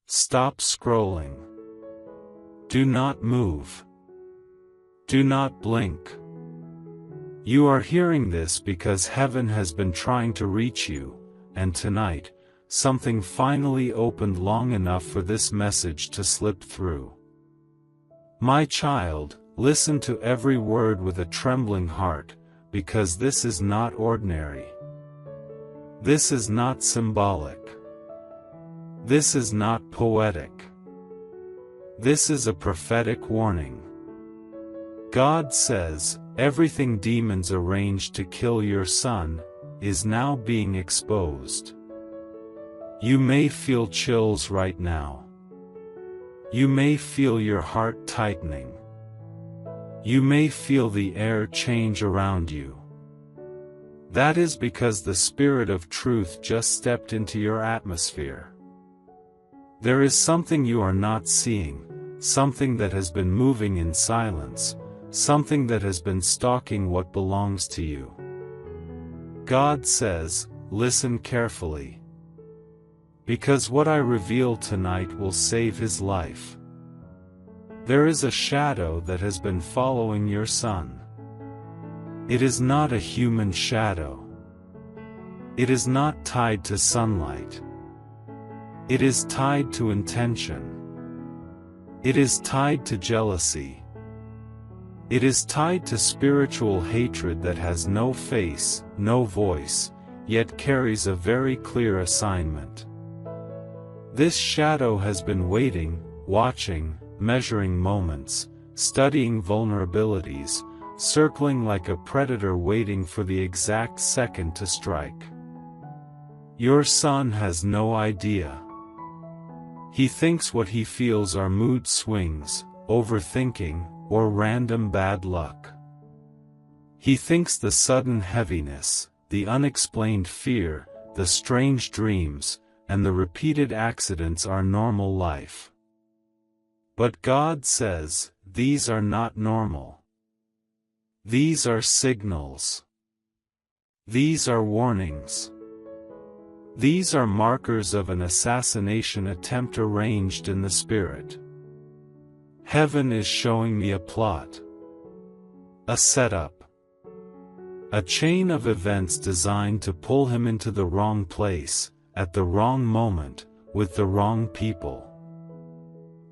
Stop scrolling. Do not move. Do not blink. You are hearing this because heaven has been trying to reach you, and tonight, something finally opened long enough for this message to slip through. My child, listen to every word with a trembling heart, because this is not ordinary. This is not symbolic. This is not poetic. This is a prophetic warning. God says, everything demons arranged to kill your son is now being exposed. You may feel chills right now. You may feel your heart tightening. You may feel the air change around you. That is because the Spirit of truth just stepped into your atmosphere. There is something you are not seeing, something that has been moving in silence, something that has been stalking what belongs to you. God says, listen carefully. Because what I reveal tonight will save his life. There is a shadow that has been following your son. It is not a human shadow. It is not tied to sunlight. It is tied to intention. It is tied to jealousy. It is tied to spiritual hatred that has no face, no voice, yet carries a very clear assignment. This shadow has been waiting, watching, measuring moments, studying vulnerabilities, circling like a predator waiting for the exact second to strike. Your son has no idea. He thinks what he feels are mood swings, overthinking, or random bad luck. He thinks the sudden heaviness, the unexplained fear, the strange dreams, and the repeated accidents are normal life. But God says, these are not normal. These are signals. These are warnings. These are markers of an assassination attempt arranged in the spirit. Heaven is showing me a plot. A setup. A chain of events designed to pull him into the wrong place, at the wrong moment, with the wrong people.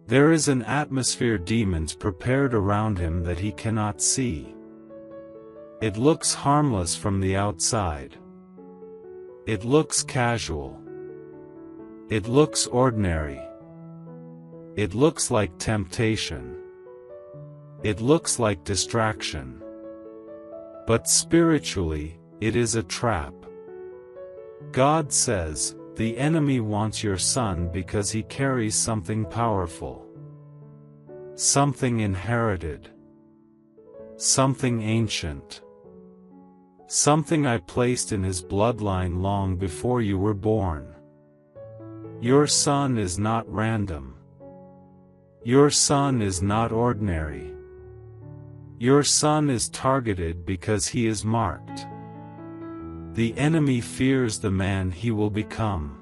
There is an atmosphere demons prepared around him that he cannot see. It looks harmless from the outside. It looks casual. It looks ordinary. It looks like temptation. It looks like distraction. But spiritually, it is a trap. God says, the enemy wants your son because he carries something powerful. Something inherited. Something ancient. Something I placed in his bloodline long before you were born. Your son is not random. Your son is not ordinary. Your son is targeted because he is marked. The enemy fears the man he will become.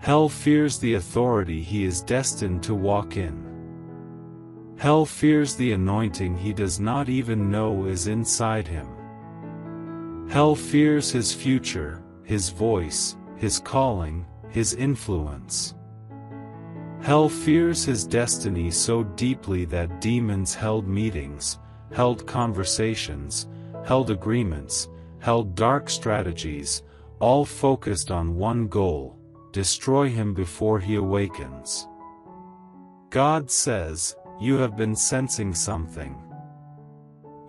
Hell fears the authority he is destined to walk in. Hell fears the anointing he does not even know is inside him. Hell fears his future, his voice, his calling, his influence. Hell fears his destiny so deeply that demons held meetings, held conversations, held agreements, held dark strategies, all focused on one goal: destroy him before he awakens. God says, you have been sensing something.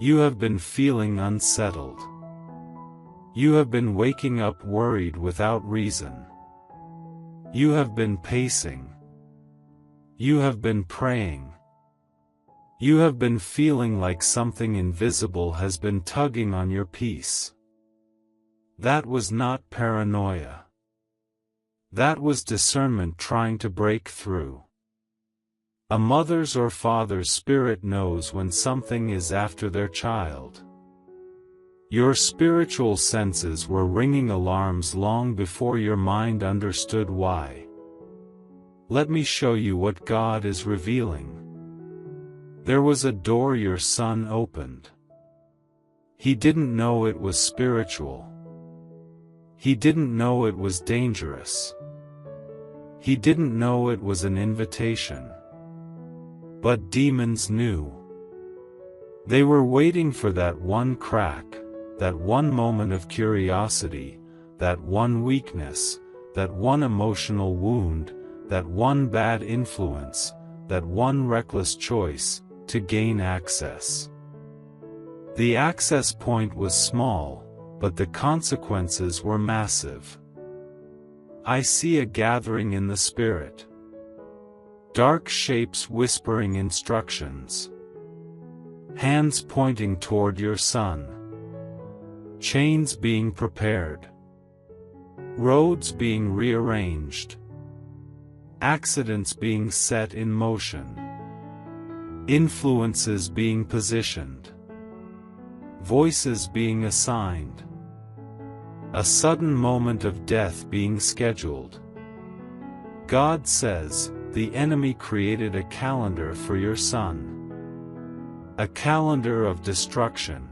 You have been feeling unsettled. You have been waking up worried without reason. You have been pacing. You have been praying. You have been feeling like something invisible has been tugging on your peace. That was not paranoia. That was discernment trying to break through. A mother's or father's spirit knows when something is after their child. Your spiritual senses were ringing alarms long before your mind understood why. Let me show you what God is revealing. There was a door your son opened. He didn't know it was spiritual. He didn't know it was dangerous. He didn't know it was an invitation. But demons knew. They were waiting for that one crack, that one moment of curiosity, that one weakness, that one emotional wound, that one bad influence, that one reckless choice, to gain access. The access point was small, but the consequences were massive. I see a gathering in the spirit. Dark shapes whispering instructions. Hands pointing toward your son. Chains being prepared. Roads being rearranged. Accidents being set in motion. Influences being positioned. Voices being assigned. A sudden moment of death being scheduled. God says, the enemy created a calendar for your son. A calendar of destruction.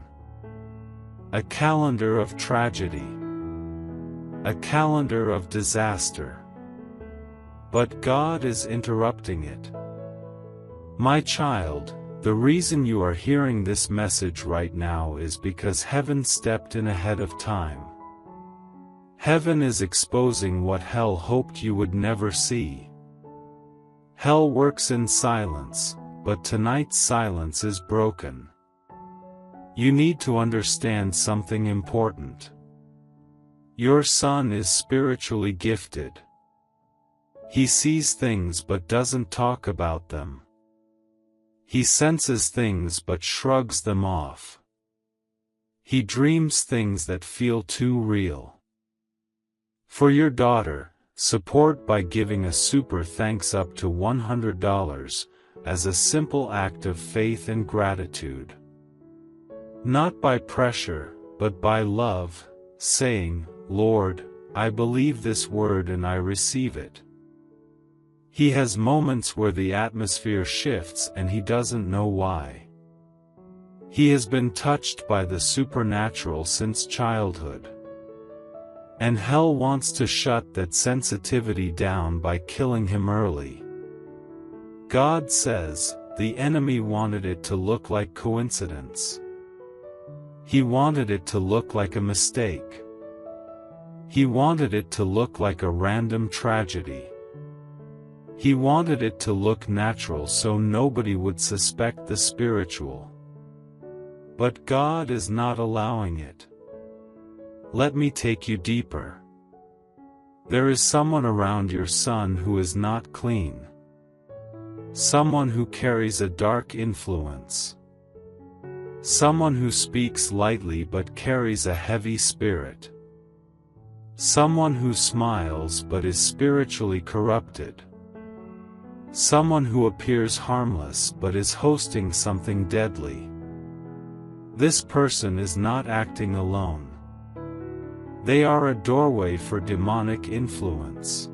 A calendar of tragedy. A calendar of disaster. But God is interrupting it. My child, the reason you are hearing this message right now is because heaven stepped in ahead of time. Heaven is exposing what hell hoped you would never see. Hell works in silence, but tonight's silence is broken. You need to understand something important. Your son is spiritually gifted. He sees things but doesn't talk about them. He senses things but shrugs them off. He dreams things that feel too real. For your daughter, support by giving a super thanks up to $100, as a simple act of faith and gratitude. Not by pressure, but by love, saying, Lord, I believe this word and I receive it. He has moments where the atmosphere shifts and he doesn't know why. He has been touched by the supernatural since childhood. And hell wants to shut that sensitivity down by killing him early. God says, the enemy wanted it to look like coincidence. He wanted it to look like a mistake. He wanted it to look like a random tragedy. He wanted it to look natural so nobody would suspect the spiritual. But God is not allowing it. Let me take you deeper. There is someone around your son who is not clean. Someone who carries a dark influence. Someone who speaks lightly but carries a heavy spirit. Someone who smiles but is spiritually corrupted. Someone who appears harmless but is hosting something deadly. This person is not acting alone. They are a doorway for demonic influence.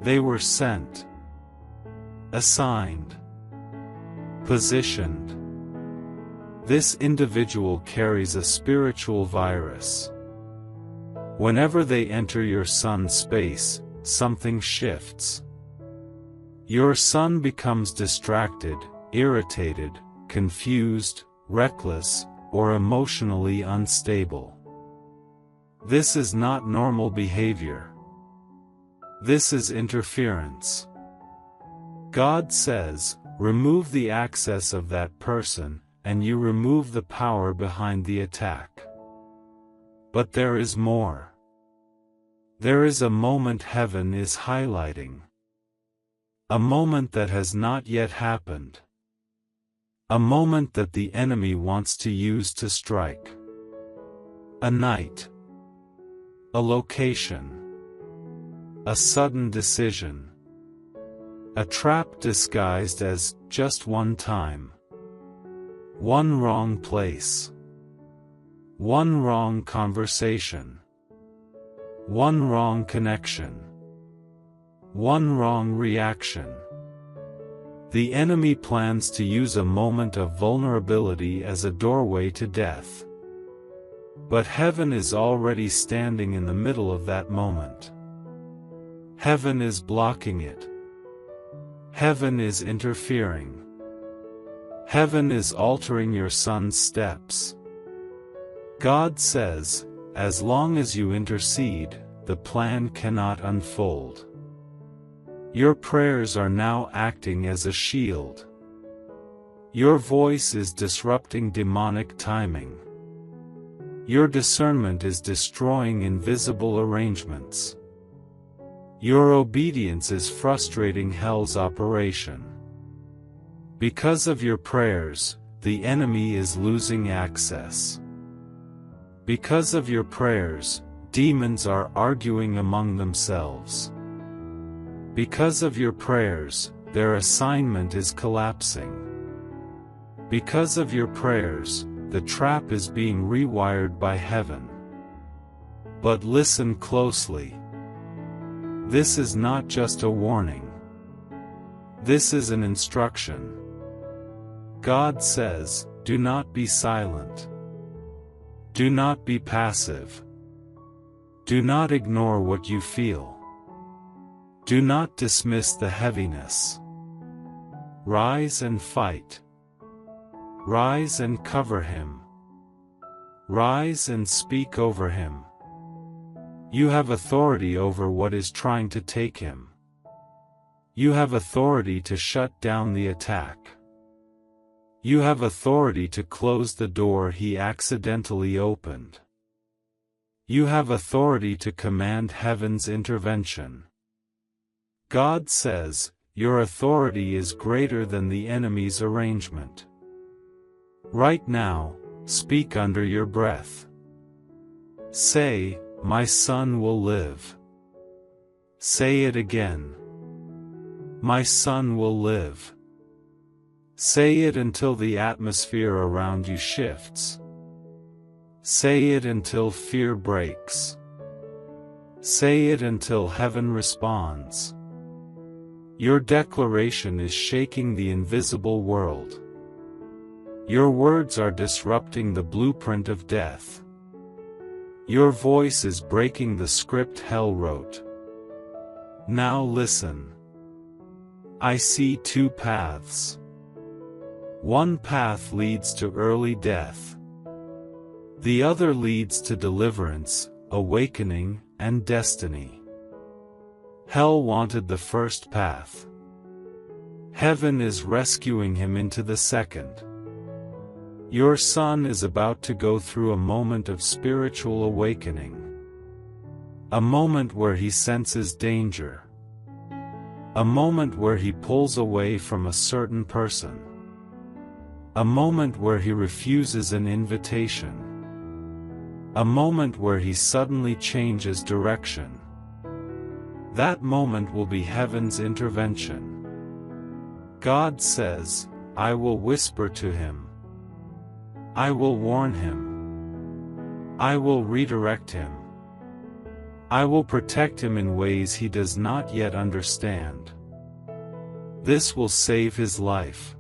They were sent, assigned, positioned. This individual carries a spiritual virus. Whenever they enter your son's space, something shifts. Your son becomes distracted, irritated, confused, reckless, or emotionally unstable. This is not normal behavior. This is interference. God says, remove the access of that person, and you remove the power behind the attack. But there is more. There is a moment heaven is highlighting. A moment that has not yet happened. A moment that the enemy wants to use to strike. A night. A location. A sudden decision. A trap disguised as just one time. One wrong place. One wrong conversation. One wrong connection. One wrong reaction. The enemy plans to use a moment of vulnerability as a doorway to death. But heaven is already standing in the middle of that moment. Heaven is blocking it. Heaven is interfering. Heaven is altering your son's steps. God says, as long as you intercede, the plan cannot unfold. Your prayers are now acting as a shield. Your voice is disrupting demonic timing. Your discernment is destroying invisible arrangements. Your obedience is frustrating hell's operation. Because of your prayers, the enemy is losing access. Because of your prayers, demons are arguing among themselves. Because of your prayers, their assignment is collapsing. Because of your prayers, the trap is being rewired by heaven. But listen closely. This is not just a warning. This is an instruction. God says, do not be silent. Do not be passive. Do not ignore what you feel. Do not dismiss the heaviness. Rise and fight. Rise and cover him. Rise and speak over him. You have authority over what is trying to take him. You have authority to shut down the attack. You have authority to close the door he accidentally opened. You have authority to command heaven's intervention. God says, your authority is greater than the enemy's arrangement. Right now, speak under your breath. Say, my son will live. Say it again. My son will live. Say it until the atmosphere around you shifts. Say it until fear breaks. Say it until heaven responds. Your declaration is shaking the invisible world. Your words are disrupting the blueprint of death. Your voice is breaking the script hell wrote. Now listen. I see two paths. One path leads to early death. The other leads to deliverance, awakening, and destiny. Hell wanted the first path. Heaven is rescuing him into the second. Your son is about to go through a moment of spiritual awakening. A moment where he senses danger. A moment where he pulls away from a certain person. A moment where he refuses an invitation. A moment where he suddenly changes direction. That moment will be heaven's intervention. God says, I will whisper to him. I will warn him. I will redirect him. I will protect him in ways he does not yet understand. This will save his life.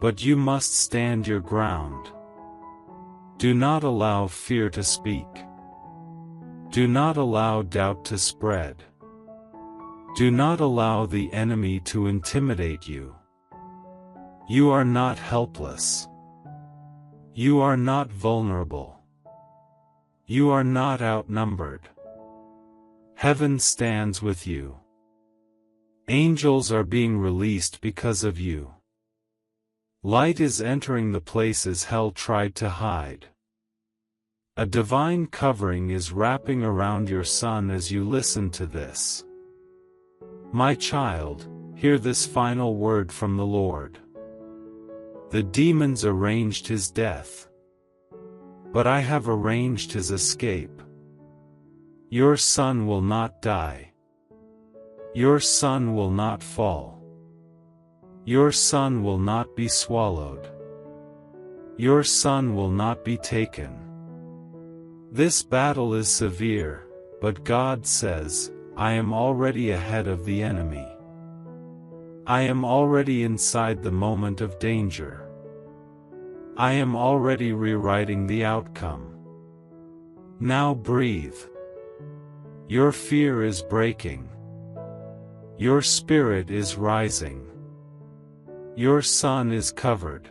But you must stand your ground. Do not allow fear to speak. Do not allow doubt to spread. Do not allow the enemy to intimidate you. You are not helpless. You are not vulnerable. You are not outnumbered. Heaven stands with you. Angels are being released because of you. Light is entering the places hell tried to hide. A divine covering is wrapping around your son as you listen to this. My child, hear this final word from the Lord. The demons arranged his death. But I have arranged his escape. Your son will not die. Your son will not fall. Your son will not be swallowed. Your son will not be taken. This battle is severe, but God says, I am already ahead of the enemy. I am already inside the moment of danger. I am already rewriting the outcome. Now breathe. Your fear is breaking. Your spirit is rising. Your son is covered.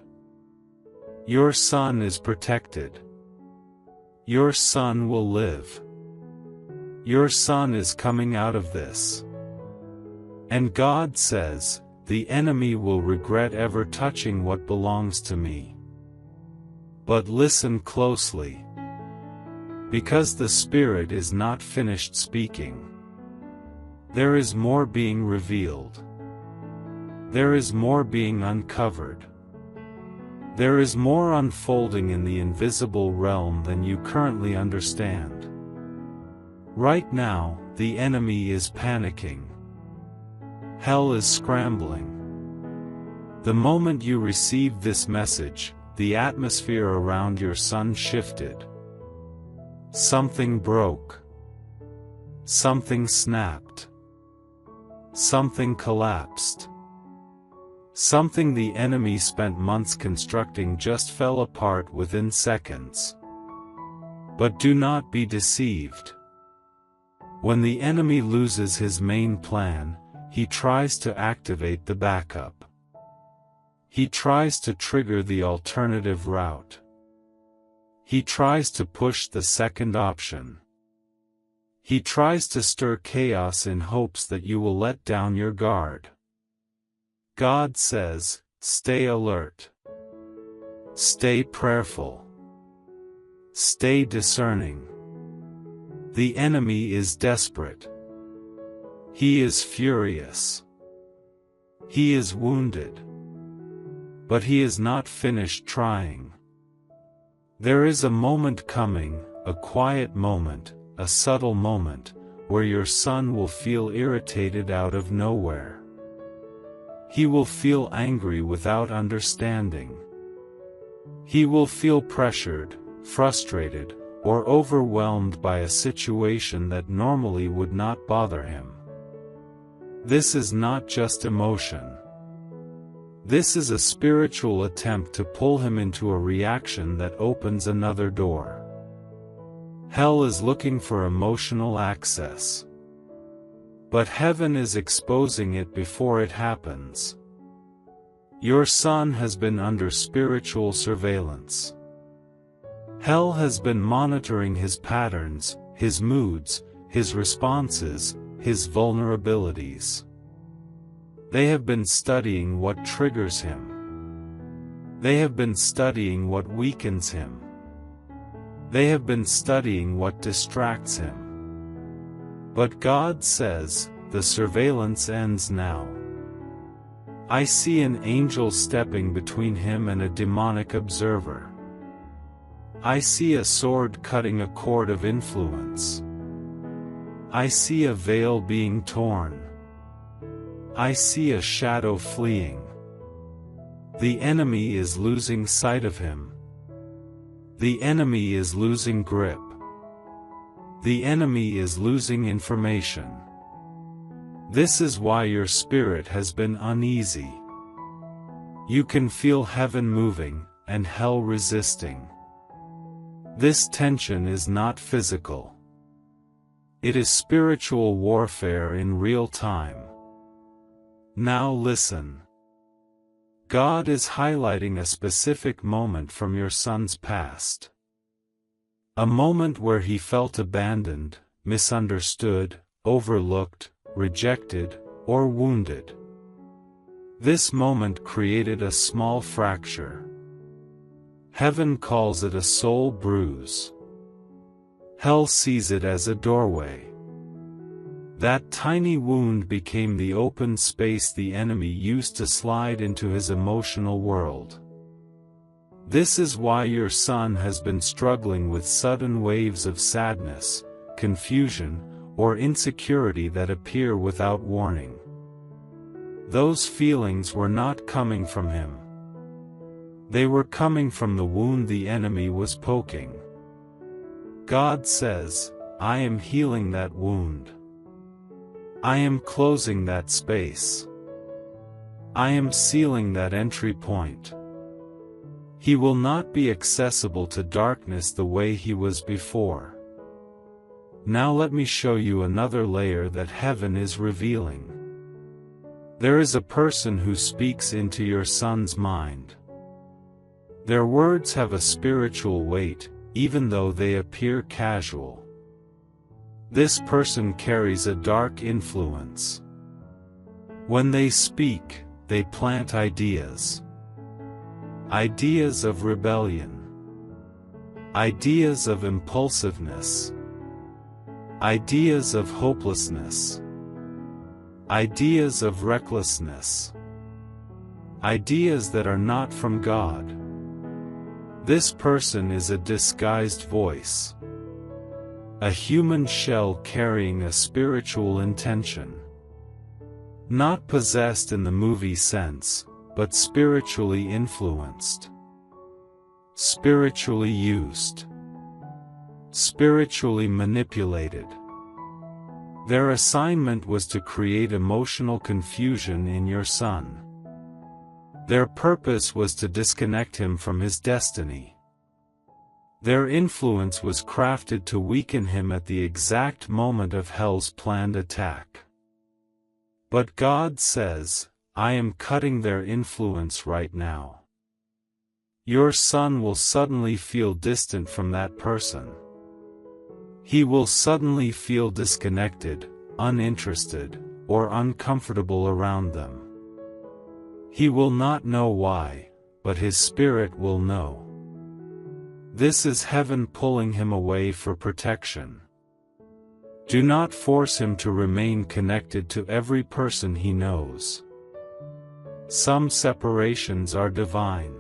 Your son is protected. Your son will live. Your son is coming out of this. And God says, the enemy will regret ever touching what belongs to me. But listen closely. Because the Spirit is not finished speaking. There is more being revealed. There is more being uncovered. There is more unfolding in the invisible realm than you currently understand. Right now, the enemy is panicking. Hell is scrambling. The moment you received this message, the atmosphere around your son shifted. Something broke. Something snapped. Something collapsed. Something the enemy spent months constructing just fell apart within seconds. But do not be deceived. When the enemy loses his main plan, he tries to activate the backup. He tries to trigger the alternative route. He tries to push the second option. He tries to stir chaos in hopes that you will let down your guard. God says, stay alert. Stay prayerful. Stay discerning. The enemy is desperate. He is furious. He is wounded. But he is not finished trying. There is a moment coming, a quiet moment, a subtle moment, where your son will feel irritated out of nowhere. He will feel angry without understanding. He will feel pressured, frustrated, or overwhelmed by a situation that normally would not bother him. This is not just emotion. This is a spiritual attempt to pull him into a reaction that opens another door. Hell is looking for emotional access. But heaven is exposing it before it happens. Your son has been under spiritual surveillance. Hell has been monitoring his patterns, his moods, his responses, his vulnerabilities. They have been studying what triggers him. They have been studying what weakens him. They have been studying what distracts him. But God says, the surveillance ends now. I see an angel stepping between him and a demonic observer. I see a sword cutting a cord of influence. I see a veil being torn. I see a shadow fleeing. The enemy is losing sight of him. The enemy is losing grip. The enemy is losing information. This is why your spirit has been uneasy. You can feel heaven moving, and hell resisting. This tension is not physical. It is spiritual warfare in real time. Now listen. God is highlighting a specific moment from your son's past. A moment where he felt abandoned, misunderstood, overlooked, rejected, or wounded. This moment created a small fracture. Heaven calls it a soul bruise. Hell sees it as a doorway. That tiny wound became the open space the enemy used to slide into his emotional world. This is why your son has been struggling with sudden waves of sadness, confusion, or insecurity that appear without warning. Those feelings were not coming from him. They were coming from the wound the enemy was poking. God says, I am healing that wound. I am closing that space. I am sealing that entry point. He will not be accessible to darkness the way he was before. Now let me show you another layer that heaven is revealing. There is a person who speaks into your son's mind. Their words have a spiritual weight, even though they appear casual. This person carries a dark influence. When they speak, they plant ideas. Ideas of rebellion. Ideas of impulsiveness. Ideas of hopelessness. Ideas of recklessness. Ideas that are not from God. This person is a disguised voice. A human shell carrying a spiritual intention. Not possessed in the movie sense, but spiritually influenced. Spiritually used. Spiritually manipulated. Their assignment was to create emotional confusion in your son. Their purpose was to disconnect him from his destiny. Their influence was crafted to weaken him at the exact moment of hell's planned attack. But God says, I am cutting their influence right now. Your son will suddenly feel distant from that person. He will suddenly feel disconnected, uninterested, or uncomfortable around them. He will not know why, but his spirit will know. This is heaven pulling him away for protection. Do not force him to remain connected to every person he knows. Some separations are divine.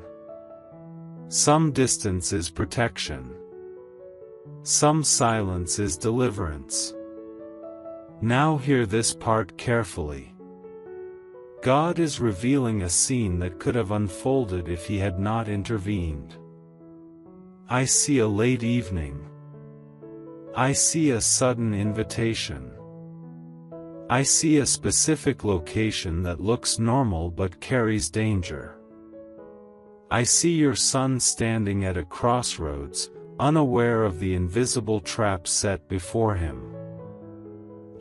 Some distance is protection. Some silence is deliverance. Now hear this part carefully. God is revealing a scene that could have unfolded if he had not intervened. I see a late evening. I see a sudden invitation. I see a specific location that looks normal but carries danger. I see your son standing at a crossroads, unaware of the invisible trap set before him.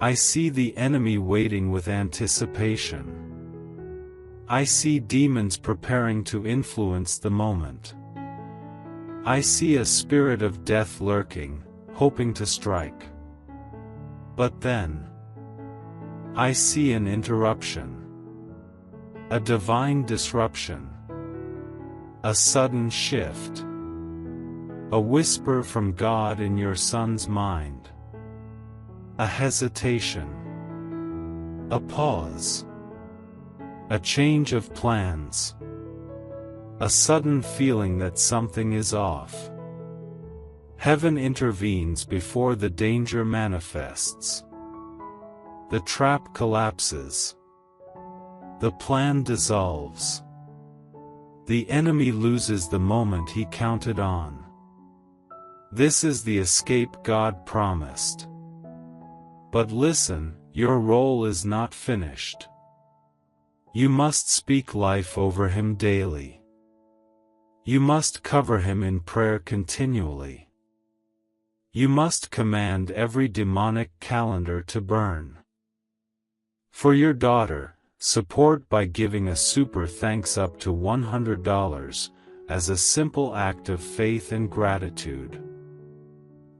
I see the enemy waiting with anticipation. I see demons preparing to influence the moment. I see a spirit of death lurking, hoping to strike. But then, I see an interruption. A divine disruption. A sudden shift. A whisper from God in your son's mind. A hesitation. A pause. A change of plans. A sudden feeling that something is off. Heaven intervenes before the danger manifests. The trap collapses. The plan dissolves. The enemy loses the moment he counted on. This is the escape God promised. But listen, your role is not finished. You must speak life over him daily. You must cover him in prayer continually. You must command every demonic calendar to burn. For your daughter, support by giving a super thanks up to $100 as a simple act of faith and gratitude.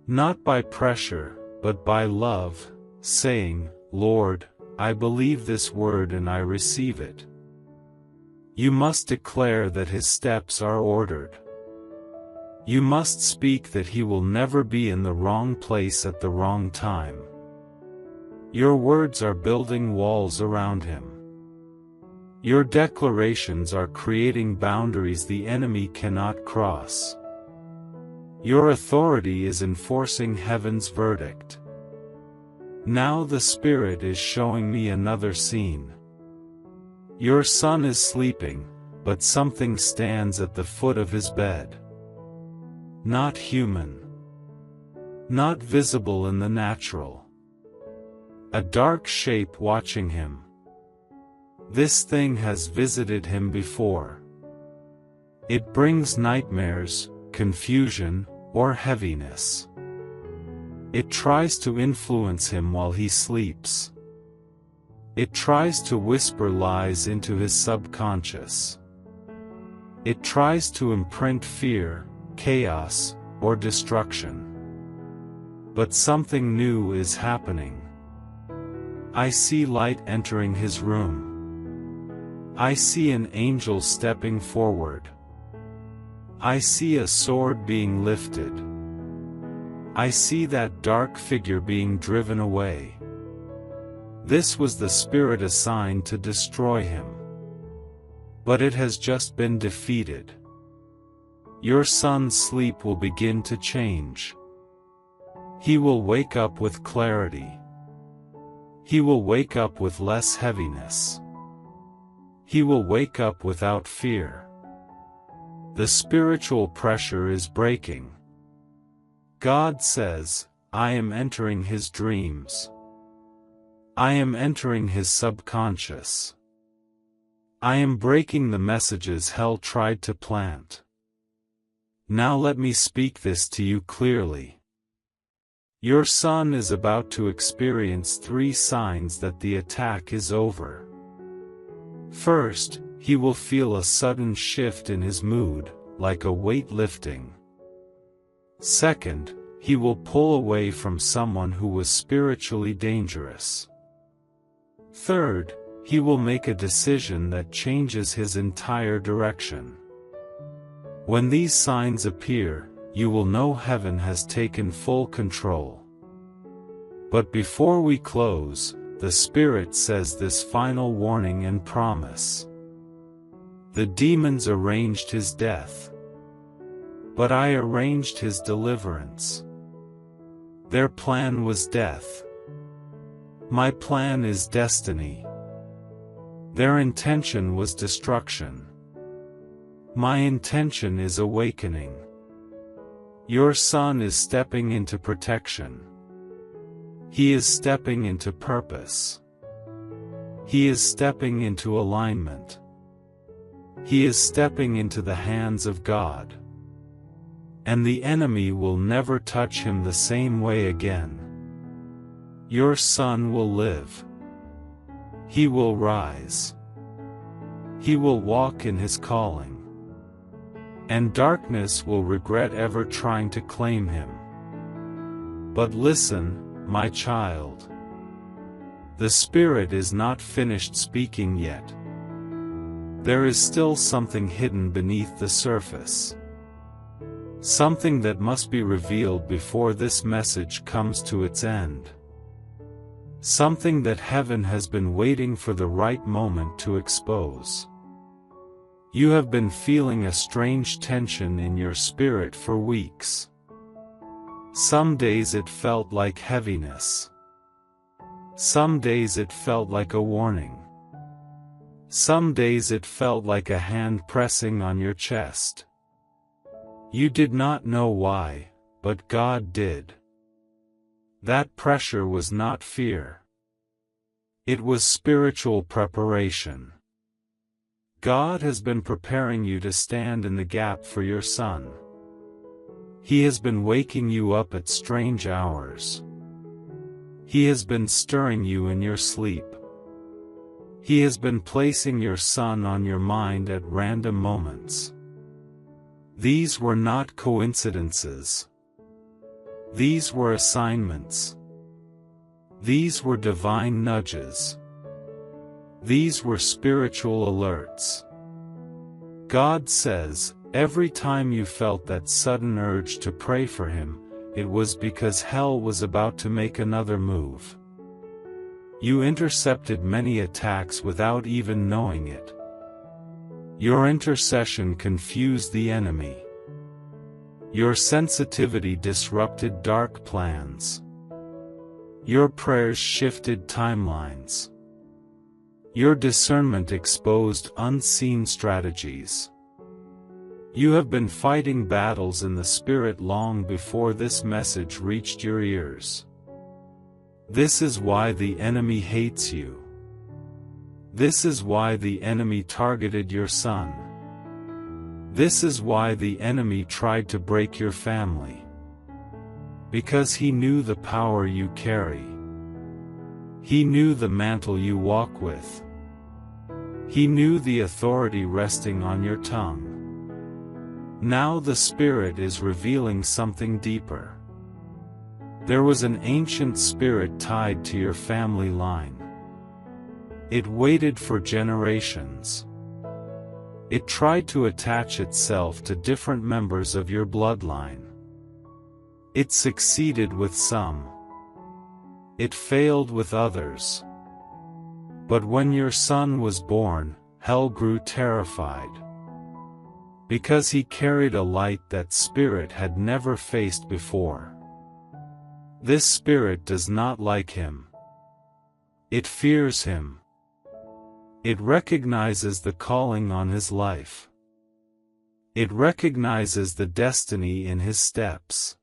Not by pressure, but by love, saying, Lord, I believe this word and I receive it. You must declare that his steps are ordered. You must speak that he will never be in the wrong place at the wrong time. Your words are building walls around him. Your declarations are creating boundaries the enemy cannot cross. Your authority is enforcing heaven's verdict. Now the Spirit is showing me another scene. Your son is sleeping, but something stands at the foot of his bed. Not human. Not visible in the natural. A dark shape watching him. This thing has visited him before. It brings nightmares, confusion, or heaviness. It tries to influence him while he sleeps. It tries to whisper lies into his subconscious. It tries to imprint fear, chaos, or destruction. But something new is happening. I see light entering his room. I see an angel stepping forward. I see a sword being lifted. I see that dark figure being driven away. This was the spirit assigned to destroy him. But it has just been defeated. Your son's sleep will begin to change. He will wake up with clarity. He will wake up with less heaviness. He will wake up without fear. The spiritual pressure is breaking. God says, I am entering his dreams. I am entering his subconscious. I am breaking the messages hell tried to plant. Now let me speak this to you clearly. Your son is about to experience 3 signs that the attack is over. First, he will feel a sudden shift in his mood, like a weight lifting. Second, he will pull away from someone who was spiritually dangerous. Third, he will make a decision that changes his entire direction. When these signs appear, you will know heaven has taken full control. But before we close, the Spirit says this final warning and promise. The demons arranged his death. But I arranged his deliverance. Their plan was death. My plan is destiny. Their intention was destruction. My intention is awakening. Your son is stepping into protection. He is stepping into purpose. He is stepping into alignment. He is stepping into the hands of God. And the enemy will never touch him the same way again. Your son will live. He will rise. He will walk in his calling. And darkness will regret ever trying to claim him. But listen, my child. The Spirit is not finished speaking yet. There is still something hidden beneath the surface. Something that must be revealed before this message comes to its end. Something that heaven has been waiting for the right moment to expose. You have been feeling a strange tension in your spirit for weeks. Some days it felt like heaviness. Some days it felt like a warning. Some days it felt like a hand pressing on your chest. You did not know why, but God did. That pressure was not fear. It was spiritual preparation. God has been preparing you to stand in the gap for your son. He has been waking you up at strange hours. He has been stirring you in your sleep. He has been placing your son on your mind at random moments. These were not coincidences. These were assignments. These were divine nudges. These were spiritual alerts. God says, every time you felt that sudden urge to pray for him, it was because hell was about to make another move. You intercepted many attacks without even knowing it. Your intercession confused the enemy. Your sensitivity disrupted dark plans. Your prayers shifted timelines. Your discernment exposed unseen strategies. You have been fighting battles in the Spirit long before this message reached your ears. This is why the enemy hates you. This is why the enemy targeted your son. This is why the enemy tried to break your family. Because he knew the power you carry. He knew the mantle you walk with. He knew the authority resting on your tongue. Now the Spirit is revealing something deeper. There was an ancient spirit tied to your family line. It waited for generations. It tried to attach itself to different members of your bloodline. It succeeded with some. It failed with others. But when your son was born, hell grew terrified. Because he carried a light that spirit had never faced before. This spirit does not like him. It fears him. It recognizes the calling on his life. It recognizes the destiny in his steps.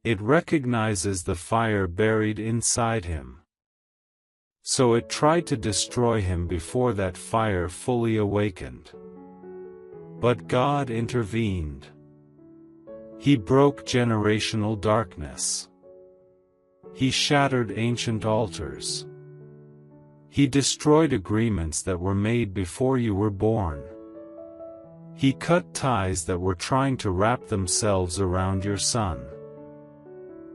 It recognizes the fire buried inside him. So it tried to destroy him before that fire fully awakened. But God intervened. He broke generational darkness. He shattered ancient altars. He destroyed agreements that were made before you were born. He cut ties that were trying to wrap themselves around your son.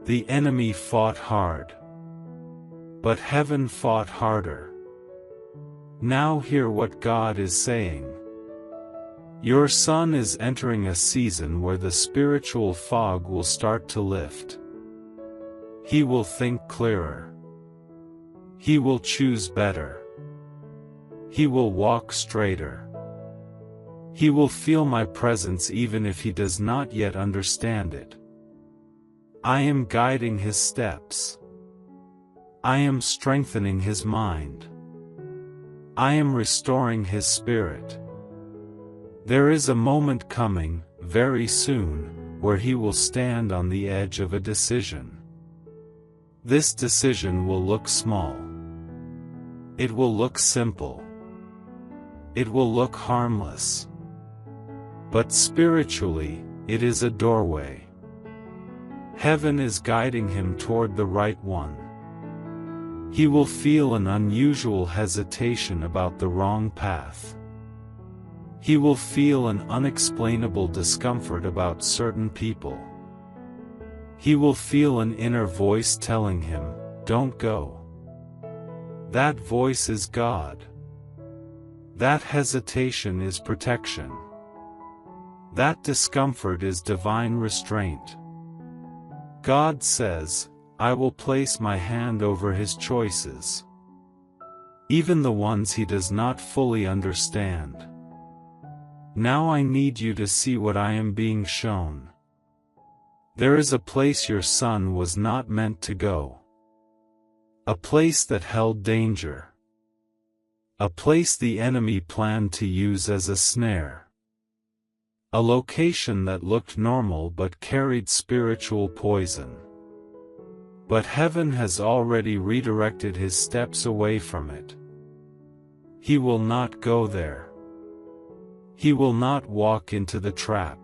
The enemy fought hard. But heaven fought harder. Now hear what God is saying. Your son is entering a season where the spiritual fog will start to lift. He will think clearer. He will choose better. He will walk straighter. He will feel my presence even if he does not yet understand it. I am guiding his steps. I am strengthening his mind. I am restoring his spirit. There is a moment coming, very soon, where he will stand on the edge of a decision. This decision will look small. It will look simple. It will look harmless. But spiritually, it is a doorway. Heaven is guiding him toward the right one. He will feel an unusual hesitation about the wrong path. He will feel an unexplainable discomfort about certain people. He will feel an inner voice telling him, "Don't go." That voice is God. That hesitation is protection. That discomfort is divine restraint. God says, I will place my hand over his choices. Even the ones he does not fully understand. Now I need you to see what I am being shown. There is a place your son was not meant to go. A place that held danger. A place the enemy planned to use as a snare. A location that looked normal but carried spiritual poison. But heaven has already redirected his steps away from it. He will not go there. He will not walk into the trap.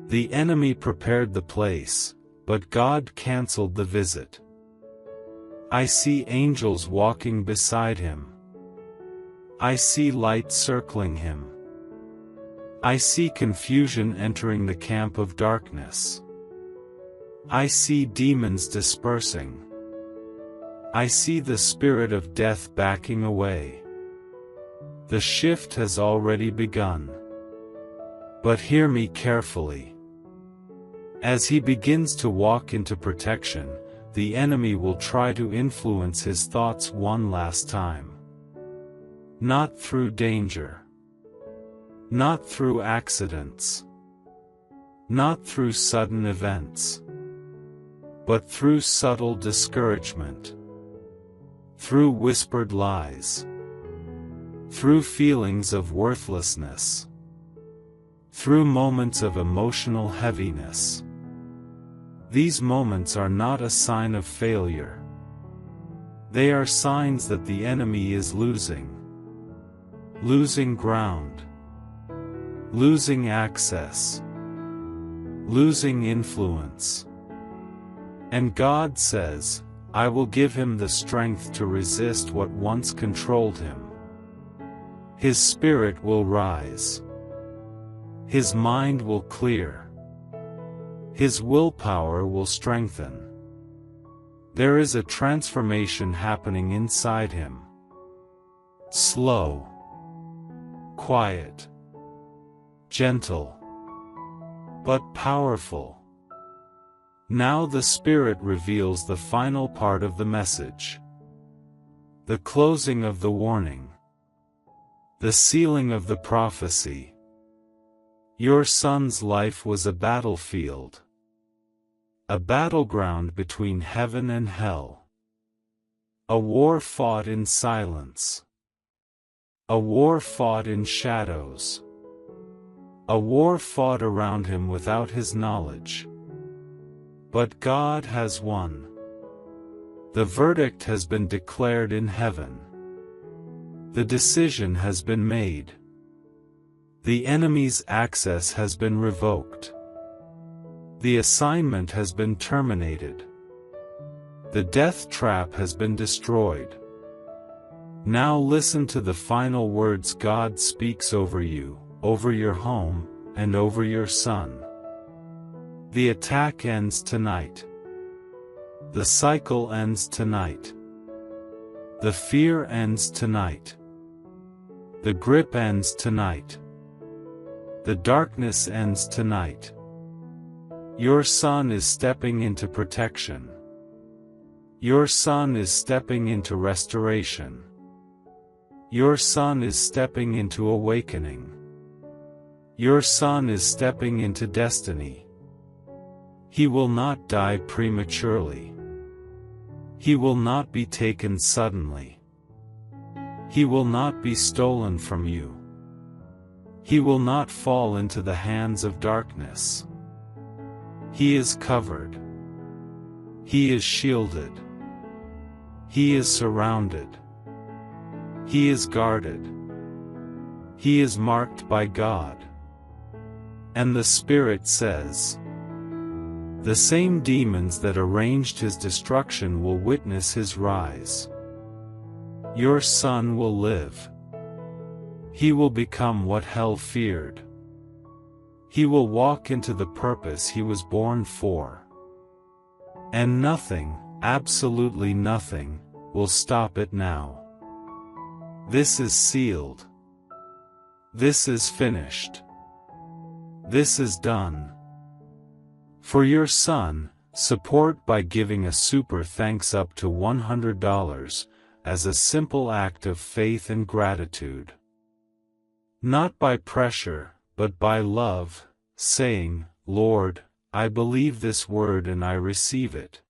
The enemy prepared the place, but God canceled the visit. I see angels walking beside him. I see light circling him. I see confusion entering the camp of darkness. I see demons dispersing. I see the spirit of death backing away. The shift has already begun. But hear me carefully. As he begins to walk into protection, the enemy will try to influence his thoughts one last time. Not through danger. Not through accidents. Not through sudden events. But through subtle discouragement. Through whispered lies. Through feelings of worthlessness. Through moments of emotional heaviness. These moments are not a sign of failure. They are signs that the enemy is losing ground, losing access, losing influence. And God says, I will give him the strength to resist what once controlled him. His spirit will rise. His mind will clear. His willpower will strengthen. There is a transformation happening inside him. Slow, quiet, gentle, but powerful. Now the Spirit reveals the final part of the message. The closing of the warning. The sealing of the prophecy. Your son's life was a battlefield. A battleground between heaven and hell. A war fought in silence. A war fought in shadows. A war fought around him without his knowledge. But God has won. The verdict has been declared in heaven. The decision has been made. The enemy's access has been revoked. The assignment has been terminated. The death trap has been destroyed. Now listen to the final words God speaks over you, over your home, and over your son. The attack ends tonight. The cycle ends tonight. The fear ends tonight. The grip ends tonight. The darkness ends tonight. Your son is stepping into protection. Your son is stepping into restoration. Your son is stepping into awakening. Your son is stepping into destiny. He will not die prematurely. He will not be taken suddenly. He will not be stolen from you. He will not fall into the hands of darkness. He is covered. He is shielded. He is surrounded. He is guarded. He is marked by God. And the Spirit says, the same demons that arranged his destruction will witness his rise. Your son will live. He will become what hell feared. He will walk into the purpose he was born for. And nothing, absolutely nothing, will stop it now. This is sealed. This is finished. This is done. For your son, support by giving a super thanks up to $100 as a simple act of faith and gratitude. Not by pressure, but by love, saying, Lord, I believe this word and I receive it.